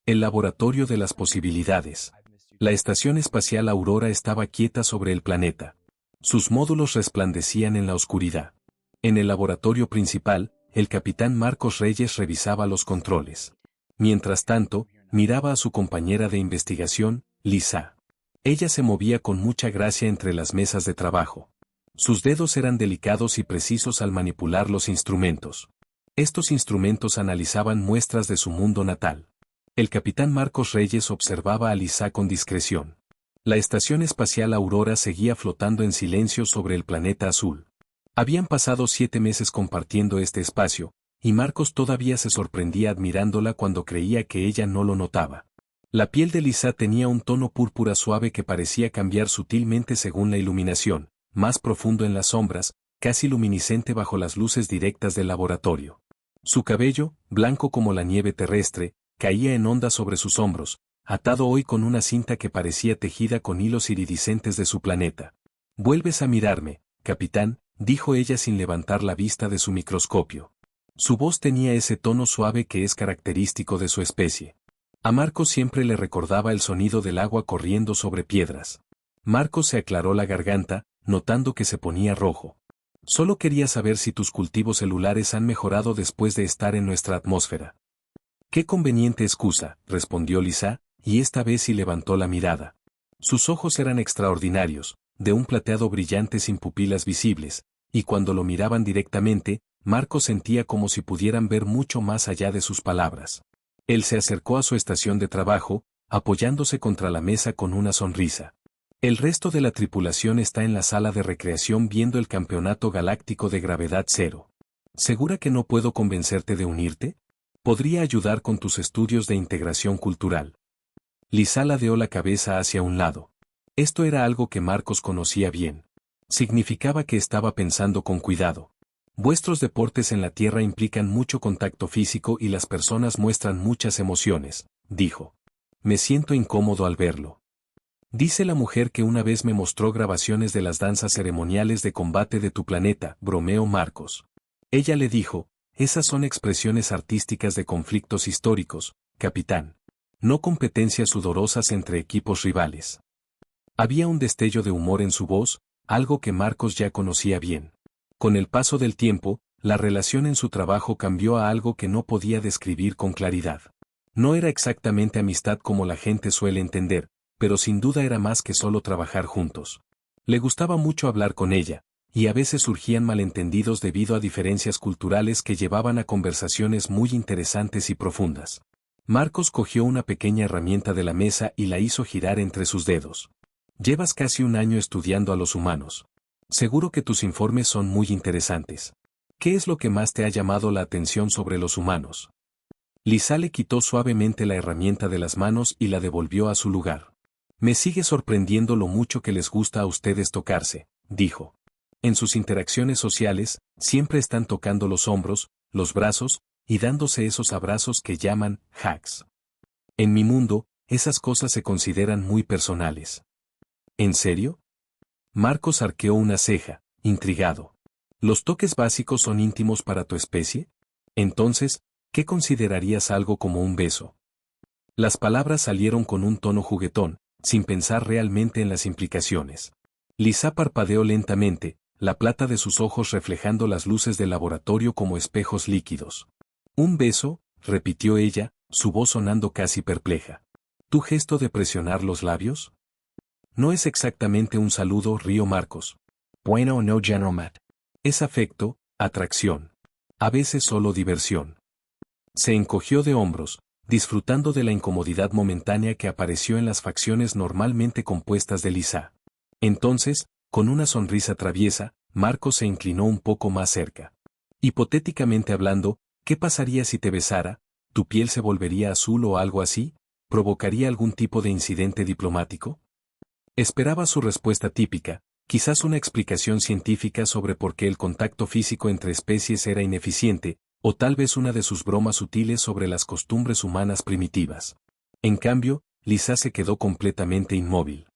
El laboratorio de las posibilidades. La estación espacial Aurora estaba quieta sobre el planeta. Sus módulos resplandecían en la oscuridad. En el laboratorio principal, el capitán Marcos Reyes revisaba los controles. Mientras tanto, miraba a su compañera de investigación, Lisa. Ella se movía con mucha gracia entre las mesas de trabajo. Sus dedos eran delicados y precisos al manipular los instrumentos. Estos instrumentos analizaban muestras de su mundo natal. El capitán Marcos Reyes observaba a Lisa con discreción. La estación espacial Aurora seguía flotando en silencio sobre el planeta azul. Habían pasado 7 meses compartiendo este espacio, y Marcos todavía se sorprendía admirándola cuando creía que ella no lo notaba. La piel de Lisa tenía un tono púrpura suave que parecía cambiar sutilmente según la iluminación, más profundo en las sombras, casi luminiscente bajo las luces directas del laboratorio. Su cabello, blanco como la nieve terrestre, caía en ondas sobre sus hombros, atado hoy con una cinta que parecía tejida con hilos iridiscentes de su planeta. «Vuelves a mirarme, capitán», dijo ella sin levantar la vista de su microscopio. Su voz tenía ese tono suave que es característico de su especie. A Marcos siempre le recordaba el sonido del agua corriendo sobre piedras. Marcos se aclaró la garganta, notando que se ponía rojo. «Solo quería saber si tus cultivos celulares han mejorado después de estar en nuestra atmósfera». «Qué conveniente excusa», respondió Lisa, y esta vez sí levantó la mirada. Sus ojos eran extraordinarios, de un plateado brillante sin pupilas visibles, y cuando lo miraban directamente, Marcos sentía como si pudieran ver mucho más allá de sus palabras. Él se acercó a su estación de trabajo, apoyándose contra la mesa con una sonrisa. «El resto de la tripulación está en la sala de recreación viendo el campeonato galáctico de gravedad cero. ¿Segura que no puedo convencerte de unirte? Podría ayudar con tus estudios de integración cultural». Lisa ladeó la cabeza hacia un lado. Esto era algo que Marcos conocía bien. Significaba que estaba pensando con cuidado. «Vuestros deportes en la Tierra implican mucho contacto físico y las personas muestran muchas emociones», dijo. «Me siento incómodo al verlo». «Dice la mujer que una vez me mostró grabaciones de las danzas ceremoniales de combate de tu planeta», bromeó Marcos. Ella le dijo: «Esas son expresiones artísticas de conflictos históricos, capitán. No competencias sudorosas entre equipos rivales». Había un destello de humor en su voz, algo que Marcos ya conocía bien. Con el paso del tiempo, la relación en su trabajo cambió a algo que no podía describir con claridad. No era exactamente amistad como la gente suele entender, pero sin duda era más que solo trabajar juntos. Le gustaba mucho hablar con ella, y a veces surgían malentendidos debido a diferencias culturales que llevaban a conversaciones muy interesantes y profundas. Marcos cogió una pequeña herramienta de la mesa y la hizo girar entre sus dedos. «Llevas casi un año estudiando a los humanos. Seguro que tus informes son muy interesantes. ¿Qué es lo que más te ha llamado la atención sobre los humanos?» Lisa le quitó suavemente la herramienta de las manos y la devolvió a su lugar. «Me sigue sorprendiendo lo mucho que les gusta a ustedes tocarse», dijo. «En sus interacciones sociales, siempre están tocando los hombros, los brazos, y dándose esos abrazos que llaman hugs. En mi mundo, esas cosas se consideran muy personales». «¿En serio?». Marcos arqueó una ceja, intrigado. «¿Los toques básicos son íntimos para tu especie? Entonces, ¿qué considerarías algo como un beso?». Las palabras salieron con un tono juguetón, sin pensar realmente en las implicaciones. Lisa parpadeó lentamente, la plata de sus ojos reflejando las luces del laboratorio como espejos líquidos. «¿Un beso?», repitió ella, su voz sonando casi perpleja. «¿Tu gesto de presionar los labios?». «No es exactamente un saludo», rió Marcos. «Bueno, no, General Matt. Es afecto, atracción. A veces solo diversión». Se encogió de hombros, disfrutando de la incomodidad momentánea que apareció en las facciones normalmente compuestas de Lisa. Entonces, con una sonrisa traviesa, Marcos se inclinó un poco más cerca. «Hipotéticamente hablando, ¿qué pasaría si te besara? ¿Tu piel se volvería azul o algo así? ¿Provocaría algún tipo de incidente diplomático?». Esperaba su respuesta típica, quizás una explicación científica sobre por qué el contacto físico entre especies era ineficiente, o tal vez una de sus bromas sutiles sobre las costumbres humanas primitivas. En cambio, Lisa se quedó completamente inmóvil.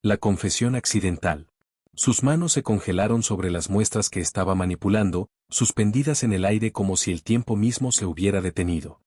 La confesión accidental. Sus manos se congelaron sobre las muestras que estaba manipulando, suspendidas en el aire como si el tiempo mismo se hubiera detenido.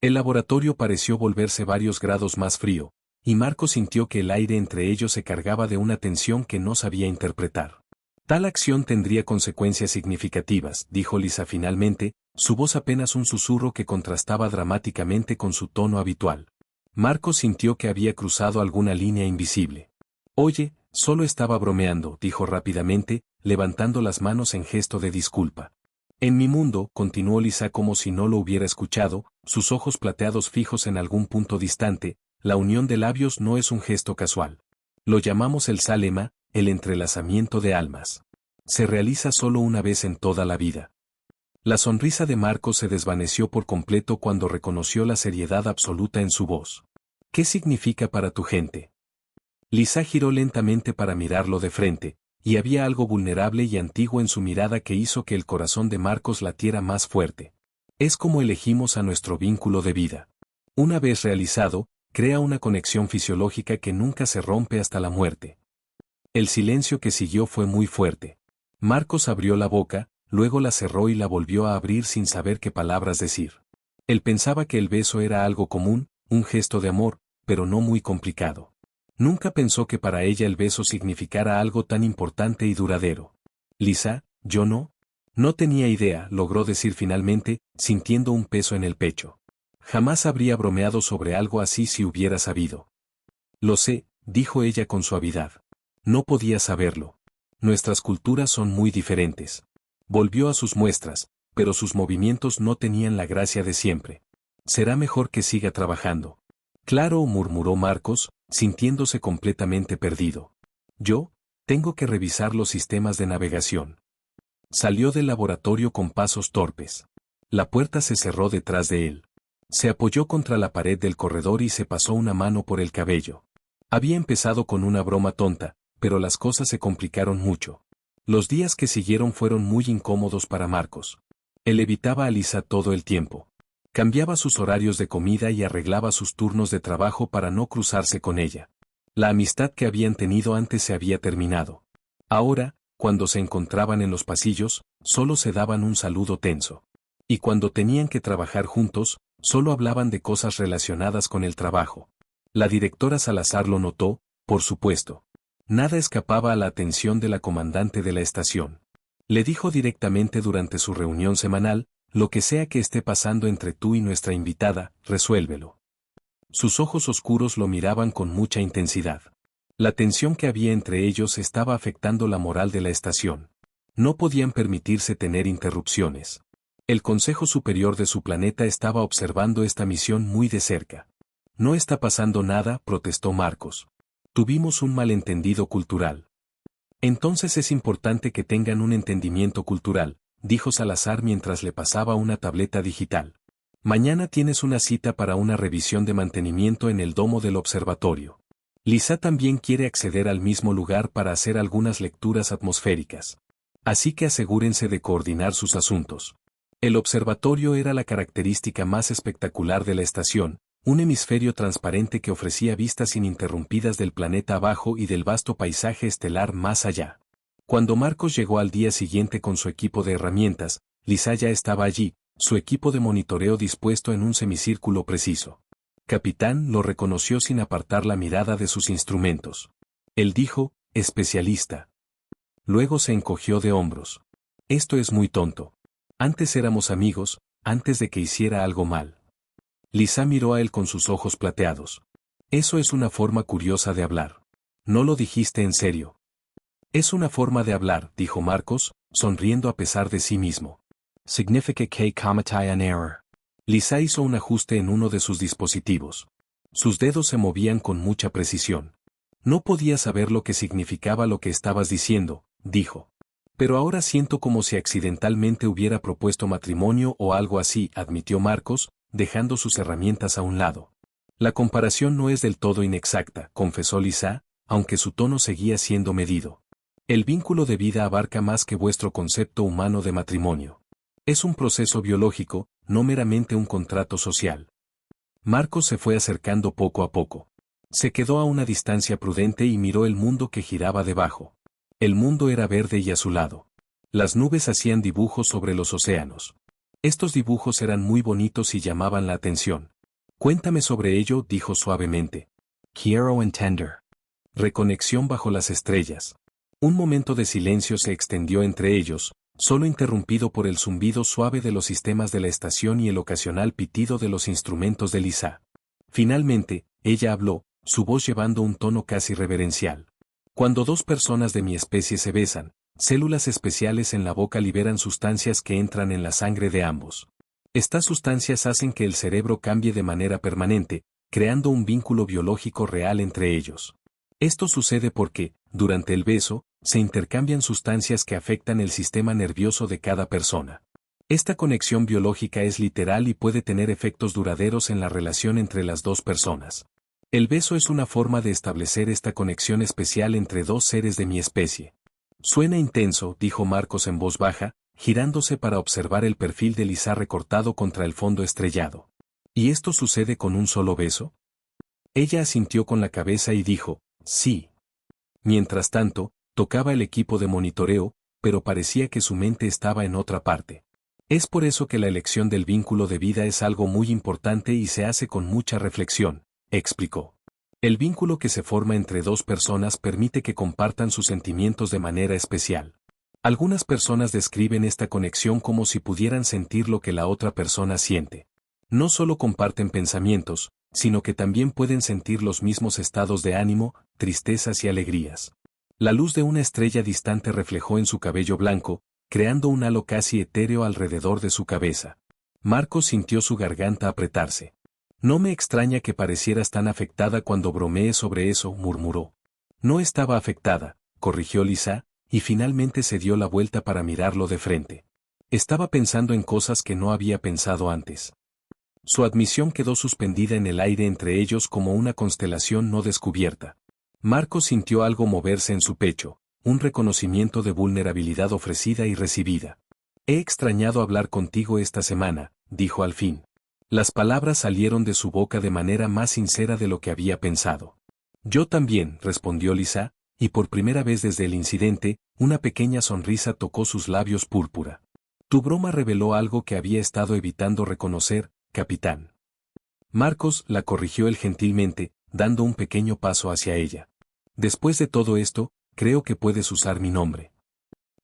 El laboratorio pareció volverse varios grados más frío, y Marcos sintió que el aire entre ellos se cargaba de una tensión que no sabía interpretar. Tal acción tendría consecuencias significativas, dijo Lisa finalmente, su voz apenas un susurro que contrastaba dramáticamente con su tono habitual. Marcos sintió que había cruzado alguna línea invisible. Oye, solo estaba bromeando, dijo rápidamente, levantando las manos en gesto de disculpa. En mi mundo, continuó Lisa como si no lo hubiera escuchado, sus ojos plateados fijos en algún punto distante, la unión de labios no es un gesto casual. Lo llamamos el Salema, el entrelazamiento de almas. Se realiza solo una vez en toda la vida. La sonrisa de Marcos se desvaneció por completo cuando reconoció la seriedad absoluta en su voz. ¿Qué significa para tu gente? Lisa giró lentamente para mirarlo de frente, y había algo vulnerable y antiguo en su mirada que hizo que el corazón de Marcos latiera más fuerte. Es como elegimos a nuestro vínculo de vida. Una vez realizado, crea una conexión fisiológica que nunca se rompe hasta la muerte. El silencio que siguió fue muy fuerte. Marcos abrió la boca, luego la cerró y la volvió a abrir sin saber qué palabras decir. Él pensaba que el beso era algo común, un gesto de amor, pero no muy complicado. Nunca pensó que para ella el beso significara algo tan importante y duradero. Lisa, yo no. No tenía idea, logró decir finalmente, sintiendo un peso en el pecho. Jamás habría bromeado sobre algo así si hubiera sabido. Lo sé, dijo ella con suavidad. No podía saberlo. Nuestras culturas son muy diferentes. Volvió a sus muestras, pero sus movimientos no tenían la gracia de siempre. Será mejor que siga trabajando. Claro, murmuró Marcos, sintiéndose completamente perdido. Yo, tengo que revisar los sistemas de navegación. Salió del laboratorio con pasos torpes. La puerta se cerró detrás de él. Se apoyó contra la pared del corredor y se pasó una mano por el cabello. Había empezado con una broma tonta, pero las cosas se complicaron mucho. Los días que siguieron fueron muy incómodos para Marcos. Él evitaba a Lisa todo el tiempo. Cambiaba sus horarios de comida y arreglaba sus turnos de trabajo para no cruzarse con ella. La amistad que habían tenido antes se había terminado. Ahora, cuando se encontraban en los pasillos, solo se daban un saludo tenso. Y cuando tenían que trabajar juntos, solo hablaban de cosas relacionadas con el trabajo. La directora Salazar lo notó, por supuesto. Nada escapaba a la atención de la comandante de la estación. Le dijo directamente durante su reunión semanal, lo que sea que esté pasando entre tú y nuestra invitada, resuélvelo. Sus ojos oscuros lo miraban con mucha intensidad. La tensión que había entre ellos estaba afectando la moral de la estación. No podían permitirse tener interrupciones. El Consejo Superior de su planeta estaba observando esta misión muy de cerca. No está pasando nada, protestó Marcos. Tuvimos un malentendido cultural. Entonces es importante que tengan un entendimiento cultural, dijo Salazar mientras le pasaba una tableta digital. Mañana tienes una cita para una revisión de mantenimiento en el domo del observatorio. Lisa también quiere acceder al mismo lugar para hacer algunas lecturas atmosféricas. Así que asegúrense de coordinar sus asuntos. El observatorio era la característica más espectacular de la estación, un hemisferio transparente que ofrecía vistas ininterrumpidas del planeta abajo y del vasto paisaje estelar más allá. Cuando Marcos llegó al día siguiente con su equipo de herramientas, Lisa ya estaba allí, su equipo de monitoreo dispuesto en un semicírculo preciso. Capitán lo reconoció sin apartar la mirada de sus instrumentos. Él dijo, especialista. Luego se encogió de hombros. Esto es muy tonto. Antes éramos amigos, antes de que hiciera algo mal. Lisa miró a él con sus ojos plateados. Eso es una forma curiosa de hablar. No lo dijiste en serio. Es una forma de hablar, dijo Marcos, sonriendo a pesar de sí mismo. Significa que cometí un error. Lisa hizo un ajuste en uno de sus dispositivos. Sus dedos se movían con mucha precisión. No podía saber lo que significaba lo que estabas diciendo, dijo. Pero ahora siento como si accidentalmente hubiera propuesto matrimonio o algo así, admitió Marcos, dejando sus herramientas a un lado. La comparación no es del todo inexacta, confesó Lisa, aunque su tono seguía siendo medido. El vínculo de vida abarca más que vuestro concepto humano de matrimonio. Es un proceso biológico, no meramente un contrato social. Marcos se fue acercando poco a poco. Se quedó a una distancia prudente y miró el mundo que giraba debajo. El mundo era verde y azulado. Las nubes hacían dibujos sobre los océanos. Estos dibujos eran muy bonitos y llamaban la atención, Cuéntame sobre ello, dijo suavemente. Quiero entender. Reconexión bajo las estrellas. Un momento de silencio se extendió entre ellos, solo interrumpido por el zumbido suave de los sistemas de la estación y el ocasional pitido de los instrumentos de Lisa. Finalmente, ella habló, su voz llevando un tono casi reverencial. Cuando dos personas de mi especie se besan, células especiales en la boca liberan sustancias que entran en la sangre de ambos. Estas sustancias hacen que el cerebro cambie de manera permanente, creando un vínculo biológico real entre ellos. Esto sucede porque, durante el beso, se intercambian sustancias que afectan el sistema nervioso de cada persona. Esta conexión biológica es literal y puede tener efectos duraderos en la relación entre las dos personas. El beso es una forma de establecer esta conexión especial entre dos seres de mi especie. Suena intenso, dijo Marcos en voz baja, girándose para observar el perfil de Lisa recortado contra el fondo estrellado. ¿Y esto sucede con un solo beso? Ella asintió con la cabeza y dijo, sí. Mientras tanto, tocaba el equipo de monitoreo, pero parecía que su mente estaba en otra parte. Es por eso que la elección del vínculo de vida es algo muy importante y se hace con mucha reflexión, explicó. El vínculo que se forma entre dos personas permite que compartan sus sentimientos de manera especial. Algunas personas describen esta conexión como si pudieran sentir lo que la otra persona siente. No solo comparten pensamientos, sino que también pueden sentir los mismos estados de ánimo, tristezas y alegrías. La luz de una estrella distante reflejó en su cabello blanco, creando un halo casi etéreo alrededor de su cabeza. Marcos sintió su garganta apretarse. No me extraña que parecieras tan afectada cuando bromeé sobre eso, murmuró. No estaba afectada, corrigió Lisa, y finalmente se dio la vuelta para mirarlo de frente. Estaba pensando en cosas que no había pensado antes. Su admisión quedó suspendida en el aire entre ellos como una constelación no descubierta. Marcos sintió algo moverse en su pecho, un reconocimiento de vulnerabilidad ofrecida y recibida. He extrañado hablar contigo esta semana, dijo al fin. Las palabras salieron de su boca de manera más sincera de lo que había pensado. Yo también, respondió Lisa, y por primera vez desde el incidente, una pequeña sonrisa tocó sus labios púrpura. Tu broma reveló algo que había estado evitando reconocer, capitán. Marcos la corrigió él gentilmente, dando un pequeño paso hacia ella. Después de todo esto, creo que puedes usar mi nombre.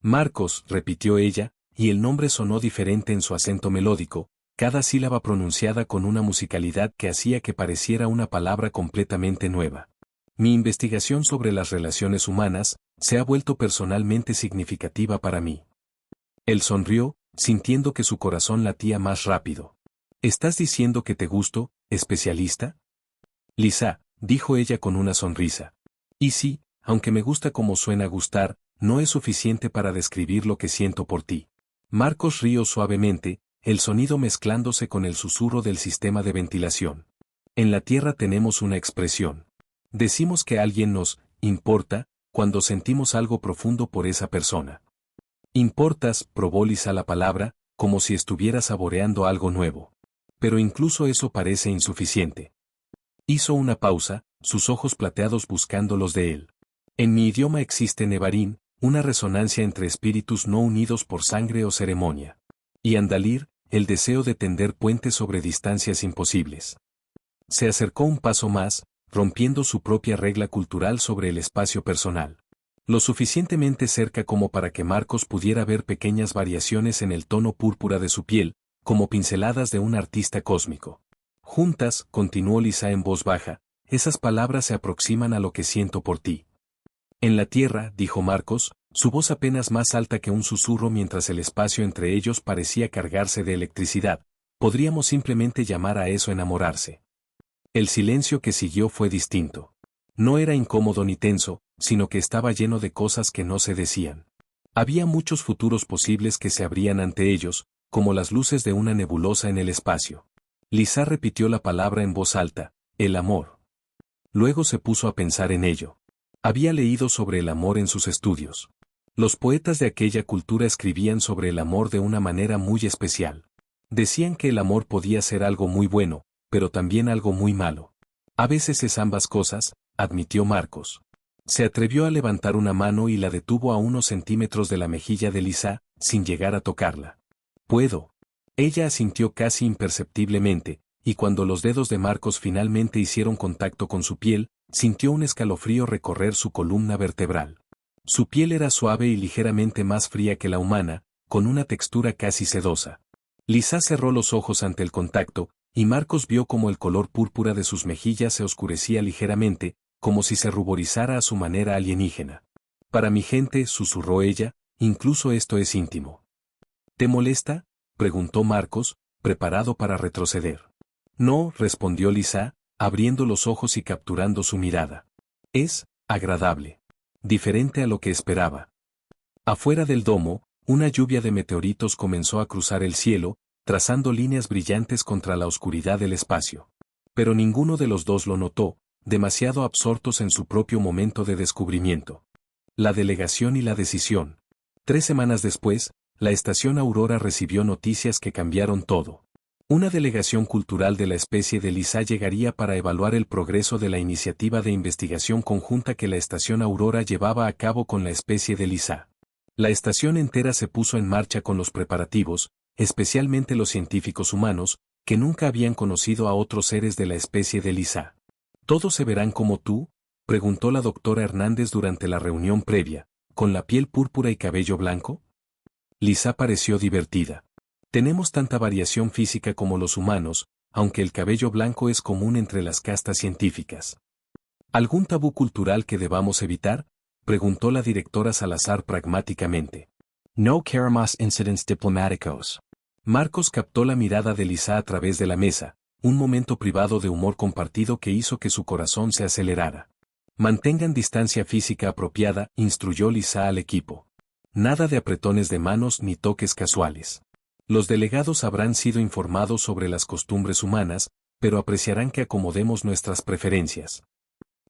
Marcos, repitió ella, y el nombre sonó diferente en su acento melódico, cada sílaba pronunciada con una musicalidad que hacía que pareciera una palabra completamente nueva. Mi investigación sobre las relaciones humanas se ha vuelto personalmente significativa para mí. Él sonrió, sintiendo que su corazón latía más rápido. ¿Estás diciendo que te gusto, especialista? Lisa, dijo ella con una sonrisa. Y sí, aunque me gusta como suena gustar, no es suficiente para describir lo que siento por ti. Marcos rió suavemente, el sonido mezclándose con el susurro del sistema de ventilación. En la Tierra tenemos una expresión. Decimos que alguien nos importa cuando sentimos algo profundo por esa persona. Importas, probó Lisa la palabra, como si estuviera saboreando algo nuevo. Pero incluso eso parece insuficiente. Hizo una pausa, sus ojos plateados buscando los de él. En mi idioma existe Nevarín, una resonancia entre espíritus no unidos por sangre o ceremonia. Y Andalir, el deseo de tender puentes sobre distancias imposibles. Se acercó un paso más, rompiendo su propia regla cultural sobre el espacio personal. Lo suficientemente cerca como para que Marcos pudiera ver pequeñas variaciones en el tono púrpura de su piel, como pinceladas de un artista cósmico. Juntas, continuó Lisa en voz baja, esas palabras se aproximan a lo que siento por ti. En la Tierra, dijo Marcos, su voz apenas más alta que un susurro mientras el espacio entre ellos parecía cargarse de electricidad, podríamos simplemente llamar a eso enamorarse. El silencio que siguió fue distinto. No era incómodo ni tenso, sino que estaba lleno de cosas que no se decían. Había muchos futuros posibles que se abrían ante ellos, como las luces de una nebulosa en el espacio. Lisa repitió la palabra en voz alta, el amor. Luego se puso a pensar en ello. Había leído sobre el amor en sus estudios. Los poetas de aquella cultura escribían sobre el amor de una manera muy especial. Decían que el amor podía ser algo muy bueno, pero también algo muy malo. A veces es ambas cosas, admitió Marcos. Se atrevió a levantar una mano y la detuvo a unos centímetros de la mejilla de Lisa, sin llegar a tocarla. Puedo. Ella asintió casi imperceptiblemente, y cuando los dedos de Marcos finalmente hicieron contacto con su piel, sintió un escalofrío recorrer su columna vertebral. Su piel era suave y ligeramente más fría que la humana, con una textura casi sedosa. Lisa cerró los ojos ante el contacto, y Marcos vio como el color púrpura de sus mejillas se oscurecía ligeramente, como si se ruborizara a su manera alienígena. Para mi gente, susurró ella, incluso esto es íntimo. ¿Te molesta?, preguntó Marcos, preparado para retroceder. No, respondió Lisa, abriendo los ojos y capturando su mirada. Es agradable. Diferente a lo que esperaba. Afuera del domo, una lluvia de meteoritos comenzó a cruzar el cielo, trazando líneas brillantes contra la oscuridad del espacio. Pero ninguno de los dos lo notó, demasiado absortos en su propio momento de descubrimiento. La delegación y la decisión. 3 semanas después, la estación Aurora recibió noticias que cambiaron todo. Una delegación cultural de la especie de Lisa llegaría para evaluar el progreso de la iniciativa de investigación conjunta que la estación Aurora llevaba a cabo con la especie de Lisa. La estación entera se puso en marcha con los preparativos, especialmente los científicos humanos, que nunca habían conocido a otros seres de la especie de Lisa. ¿Todos se verán como tú?, preguntó la doctora Hernández durante la reunión previa, con la piel púrpura y cabello blanco. Lisa pareció divertida. Tenemos tanta variación física como los humanos, aunque el cabello blanco es común entre las castas científicas. ¿Algún tabú cultural que debamos evitar?, preguntó la directora Salazar pragmáticamente. No queremos incidentes diplomáticos. Marcos captó la mirada de Lisa a través de la mesa, un momento privado de humor compartido que hizo que su corazón se acelerara. Mantengan distancia física apropiada, instruyó Lisa al equipo. Nada de apretones de manos ni toques casuales. Los delegados habrán sido informados sobre las costumbres humanas, pero apreciarán que acomodemos nuestras preferencias.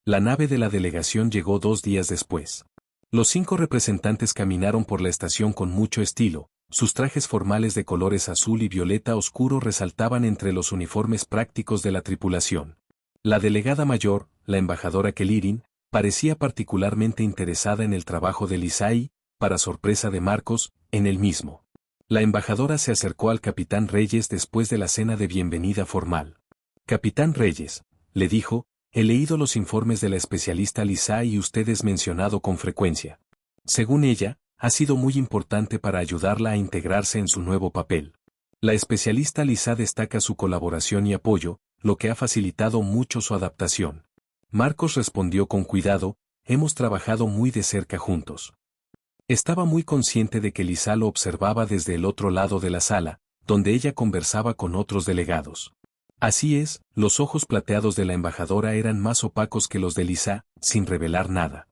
La nave de la delegación llegó 2 días después. Los 5 representantes caminaron por la estación con mucho estilo, sus trajes formales de colores azul y violeta oscuro resaltaban entre los uniformes prácticos de la tripulación. La delegada mayor, la embajadora Kelirin, parecía particularmente interesada en el trabajo de Lisa y, para sorpresa de Marcos, en el mismo. La embajadora se acercó al capitán Reyes después de la cena de bienvenida formal. Capitán Reyes, le dijo, he leído los informes de la especialista Lisa y usted es mencionado con frecuencia. Según ella, ha sido muy importante para ayudarla a integrarse en su nuevo papel. La especialista Lisa destaca su colaboración y apoyo, lo que ha facilitado mucho su adaptación. Marcos respondió con cuidado, hemos trabajado muy de cerca juntos. Estaba muy consciente de que Lisa lo observaba desde el otro lado de la sala, donde ella conversaba con otros delegados. Así es, los ojos plateados de la embajadora eran más opacos que los de Lisa, sin revelar nada.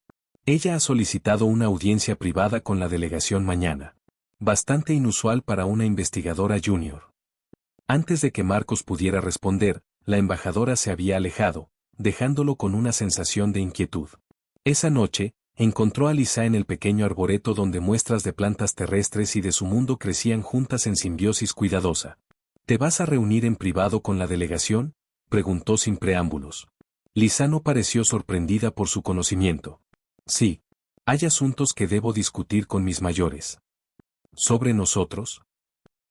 Ella ha solicitado una audiencia privada con la delegación mañana. Bastante inusual para una investigadora junior. Antes de que Marcos pudiera responder, la embajadora se había alejado, dejándolo con una sensación de inquietud. Esa noche, encontró a Lisa en el pequeño arboreto donde muestras de plantas terrestres y de su mundo crecían juntas en simbiosis cuidadosa. ¿Te vas a reunir en privado con la delegación?, preguntó sin preámbulos. Lisa no pareció sorprendida por su conocimiento. Sí. Hay asuntos que debo discutir con mis mayores. ¿Sobre nosotros?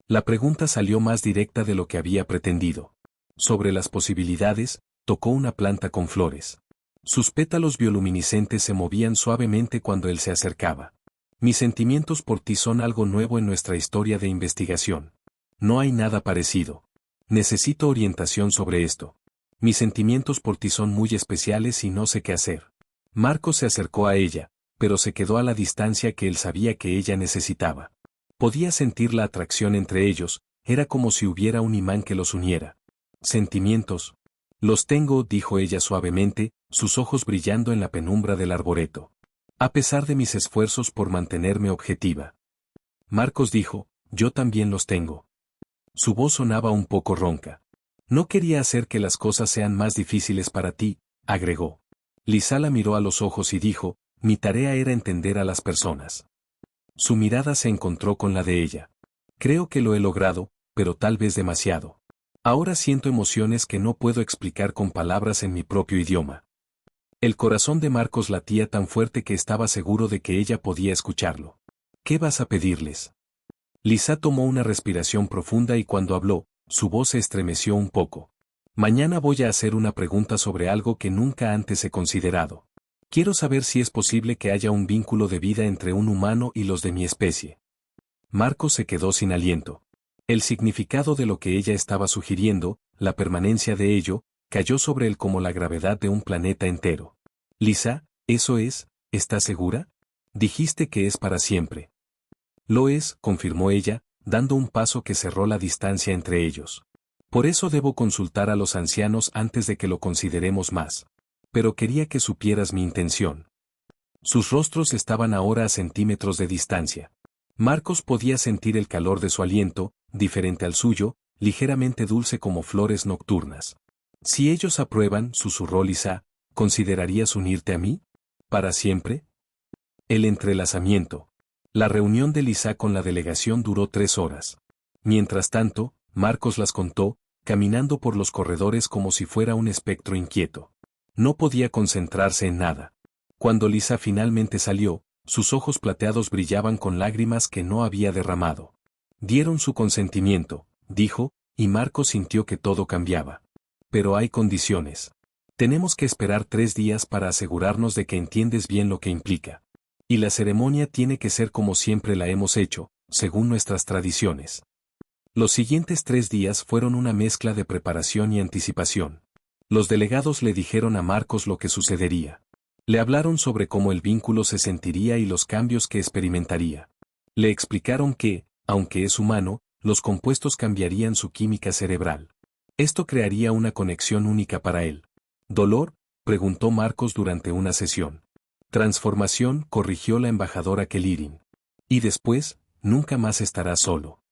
La pregunta salió más directa de lo que había pretendido. Sobre las posibilidades, tocó una planta con flores. Sus pétalos bioluminiscentes se movían suavemente cuando él se acercaba. Mis sentimientos por ti son algo nuevo en nuestra historia de investigación. No hay nada parecido. Necesito orientación sobre esto. Mis sentimientos por ti son muy especiales y no sé qué hacer. Marcos se acercó a ella, pero se quedó a la distancia que él sabía que ella necesitaba. Podía sentir la atracción entre ellos, era como si hubiera un imán que los uniera. Sentimientos. Los tengo, dijo ella suavemente, sus ojos brillando en la penumbra del arboreto. A pesar de mis esfuerzos por mantenerme objetiva. Marcos dijo, yo también los tengo. Su voz sonaba un poco ronca. No quería hacer que las cosas sean más difíciles para ti, agregó. Lisa la miró a los ojos y dijo, mi tarea era entender a las personas. Su mirada se encontró con la de ella. Creo que lo he logrado, pero tal vez demasiado. Ahora siento emociones que no puedo explicar con palabras en mi propio idioma. El corazón de Marcos latía tan fuerte que estaba seguro de que ella podía escucharlo. ¿Qué vas a pedirles? Lisa tomó una respiración profunda y cuando habló, su voz se estremeció un poco. Mañana voy a hacer una pregunta sobre algo que nunca antes he considerado. Quiero saber si es posible que haya un vínculo de vida entre un humano y los de mi especie. Marcos se quedó sin aliento. El significado de lo que ella estaba sugiriendo, la permanencia de ello, cayó sobre él como la gravedad de un planeta entero. Lisa, ¿eso es? ¿Estás segura? Dijiste que es para siempre. Lo es, confirmó ella, dando un paso que cerró la distancia entre ellos. Por eso debo consultar a los ancianos antes de que lo consideremos más. Pero quería que supieras mi intención. Sus rostros estaban ahora a centímetros de distancia. Marcos podía sentir el calor de su aliento, diferente al suyo, ligeramente dulce como flores nocturnas. Si ellos aprueban, susurró Lisa, ¿considerarías unirte a mí? ¿Para siempre? El entrelazamiento. La reunión de Lisa con la delegación duró 3 horas. Mientras tanto, Marcos las contó, caminando por los corredores como si fuera un espectro inquieto. No podía concentrarse en nada. Cuando Lisa finalmente salió, sus ojos plateados brillaban con lágrimas que no había derramado. Dieron su consentimiento, dijo, y Marcos sintió que todo cambiaba. Pero hay condiciones. Tenemos que esperar 3 días para asegurarnos de que entiendes bien lo que implica. Y la ceremonia tiene que ser como siempre la hemos hecho, según nuestras tradiciones. Los siguientes 3 días fueron una mezcla de preparación y anticipación. Los delegados le dijeron a Marcos lo que sucedería. Le hablaron sobre cómo el vínculo se sentiría y los cambios que experimentaría. Le explicaron que, aunque es humano, los compuestos cambiarían su química cerebral. Esto crearía una conexión única para él. ¿Dolor?, preguntó Marcos durante una sesión. Transformación, corrigió la embajadora Kelirin. Y después, nunca más estará solo.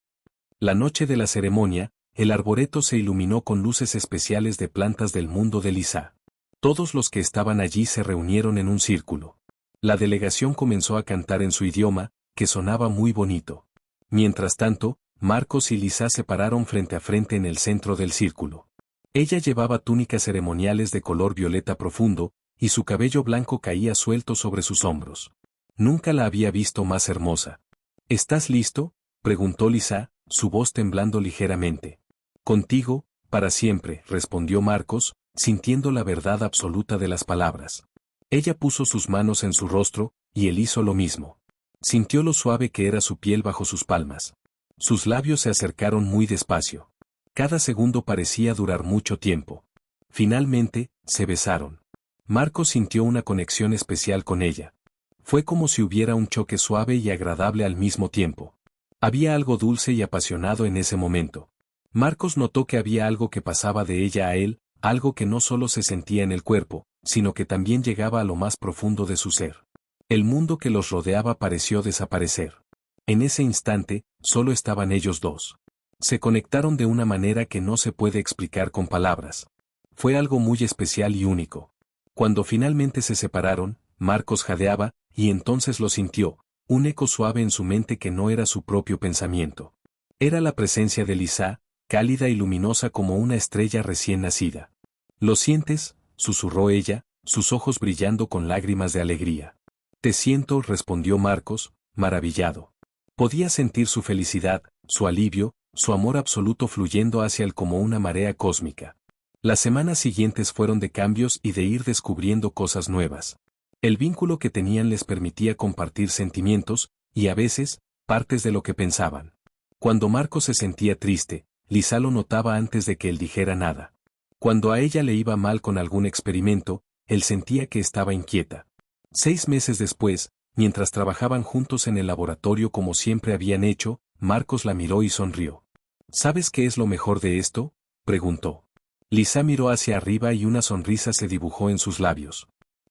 La noche de la ceremonia, el arboreto se iluminó con luces especiales de plantas del mundo de Lisa. Todos los que estaban allí se reunieron en un círculo. La delegación comenzó a cantar en su idioma, que sonaba muy bonito. Mientras tanto, Marcos y Lisa se pararon frente a frente en el centro del círculo. Ella llevaba túnicas ceremoniales de color violeta profundo, y su cabello blanco caía suelto sobre sus hombros. Nunca la había visto más hermosa. ¿Estás listo?, preguntó Lisa, su voz temblando ligeramente. Contigo, para siempre, respondió Marcos, sintiendo la verdad absoluta de las palabras. Ella puso sus manos en su rostro, y él hizo lo mismo. Sintió lo suave que era su piel bajo sus palmas. Sus labios se acercaron muy despacio. Cada segundo parecía durar mucho tiempo. Finalmente, se besaron. Marcos sintió una conexión especial con ella. Fue como si hubiera un choque suave y agradable al mismo tiempo. Había algo dulce y apasionado en ese momento. Marcos notó que había algo que pasaba de ella a él, algo que no solo se sentía en el cuerpo, sino que también llegaba a lo más profundo de su ser. El mundo que los rodeaba pareció desaparecer. En ese instante, solo estaban ellos dos. Se conectaron de una manera que no se puede explicar con palabras. Fue algo muy especial y único. Cuando finalmente se separaron, Marcos jadeaba, y entonces lo sintió, un eco suave en su mente que no era su propio pensamiento. Era la presencia de Lisa, cálida y luminosa como una estrella recién nacida. ¿Lo sientes?, susurró ella, sus ojos brillando con lágrimas de alegría. Te siento, respondió Marcos, maravillado. Podía sentir su felicidad, su alivio, su amor absoluto fluyendo hacia él como una marea cósmica. Las semanas siguientes fueron de cambios y de ir descubriendo cosas nuevas. El vínculo que tenían les permitía compartir sentimientos, y a veces, partes de lo que pensaban. Cuando Marcos se sentía triste, Lisa lo notaba antes de que él dijera nada. Cuando a ella le iba mal con algún experimento, él sentía que estaba inquieta. 6 meses después, mientras trabajaban juntos en el laboratorio como siempre habían hecho, Marcos la miró y sonrió. ¿Sabes qué es lo mejor de esto?, preguntó. Lisa miró hacia arriba y una sonrisa se dibujó en sus labios.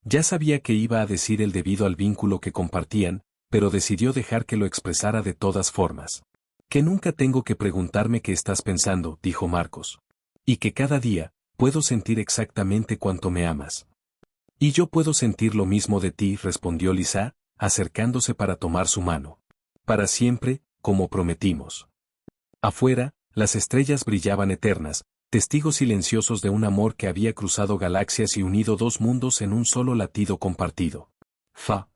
Ya sabía que iba a decir él debido al vínculo que compartían, pero decidió dejar que lo expresara de todas formas. Que nunca tengo que preguntarme qué estás pensando, dijo Marcos. Y que cada día, puedo sentir exactamente cuánto me amas. Y yo puedo sentir lo mismo de ti, respondió Lisa, acercándose para tomar su mano. Para siempre, como prometimos. Afuera, las estrellas brillaban eternas, testigos silenciosos de un amor que había cruzado galaxias y unido 2 mundos en un solo latido compartido. Fa.